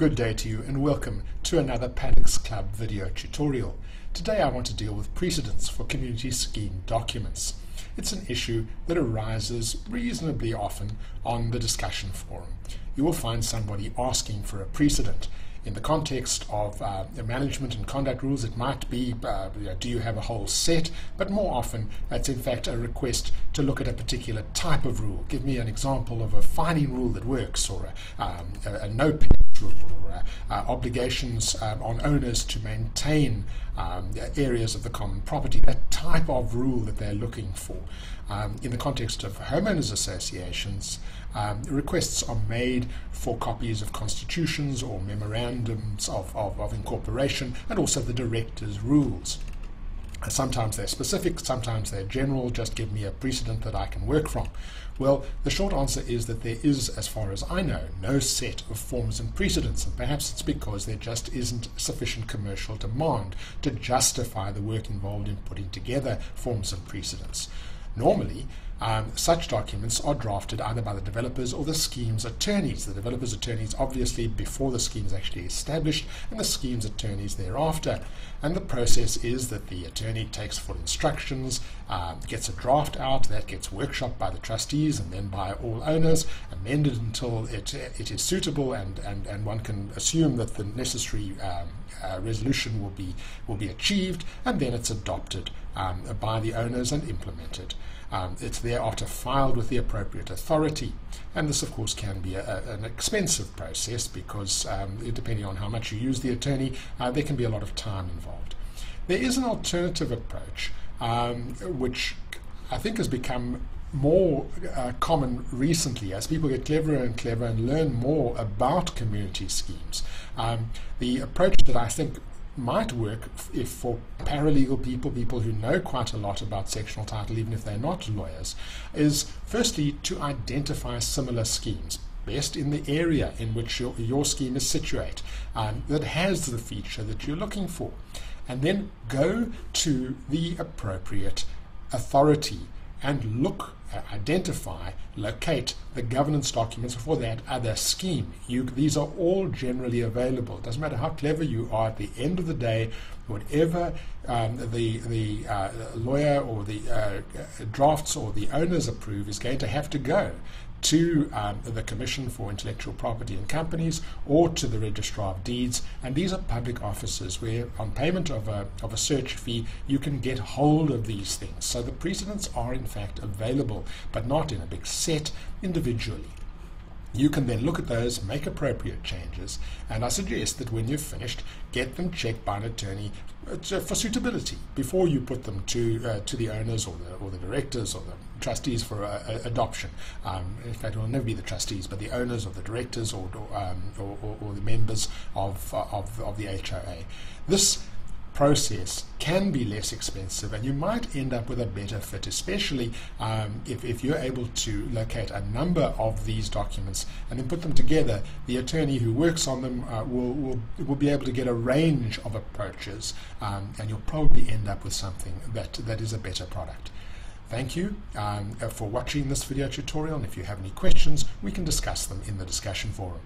Good day to you and welcome to another Paddocks Club video tutorial. Today I want to deal with precedents for community scheme documents. It's an issue that arises reasonably often on the discussion forum. You will find somebody asking for a precedent. In the context of the management and conduct rules, it might be, do you have a whole set? But more often, it's in fact a request to look at a particular type of rule. Give me an example of a fining rule that works, or a no payment rule, or obligations on owners to maintain areas of the common property. That type of rule that they're looking for. In the context of homeowners associations, requests are made for copies of constitutions or memorandums of incorporation, and also the directors' rules. Sometimes they're specific, sometimes they're general. Just give me a precedent that I can work from. Well, the short answer is that there is, as far as I know, no set of forms and precedents, and perhaps it's because there just isn't sufficient commercial demand to justify the work involved in putting together forms and precedents. Normally, such documents are drafted either by the developers or the scheme's attorneys. The developers' attorneys obviously before the scheme is actually established, and the scheme's attorneys thereafter. And the process is that the attorney takes full instructions, gets a draft out, that gets workshopped by the trustees and then by all owners, amended until it is suitable, and one can assume that the necessary resolution will be achieved, and then it's adopted by the owners and implemented. It's thereafter filed with the appropriate authority, and this of course can be an expensive process because depending on how much you use the attorney, there can be a lot of time involved. There is an alternative approach which I think has become more common recently as people get cleverer and cleverer and learn more about community schemes. The approach that I think might work if for paralegal people who know quite a lot about sectional title, even if they're not lawyers, is firstly to identify similar schemes, best in the area in which your scheme is situated, that has the feature that you're looking for, and then go to the appropriate authority and look, identify, locate the governance documents for that other scheme. These are all generally available. It doesn't matter how clever you are, at the end of the day, whatever the lawyer or the drafts or the owners approve is going to have to go to the Commission for Intellectual Property and Companies or to the Registrar of Deeds, and these are public offices where on payment of a search fee you can get hold of these things. So the precedents are in fact available, but not in a big set, individually. You can then look at those, make appropriate changes, and I suggest that when you've finished, get them checked by an attorney for suitability before you put them to the owners or the directors or the trustees for adoption. In fact, it will never be the trustees, but the owners or the directors or the members of the HOA. This process can be less expensive, and you might end up with a better fit, especially if you're able to locate a number of these documents and then put them together. The attorney who works on them will be able to get a range of approaches, and you'll probably end up with something that is a better product. Thank you for watching this video tutorial, and if you have any questions, we can discuss them in the discussion forum.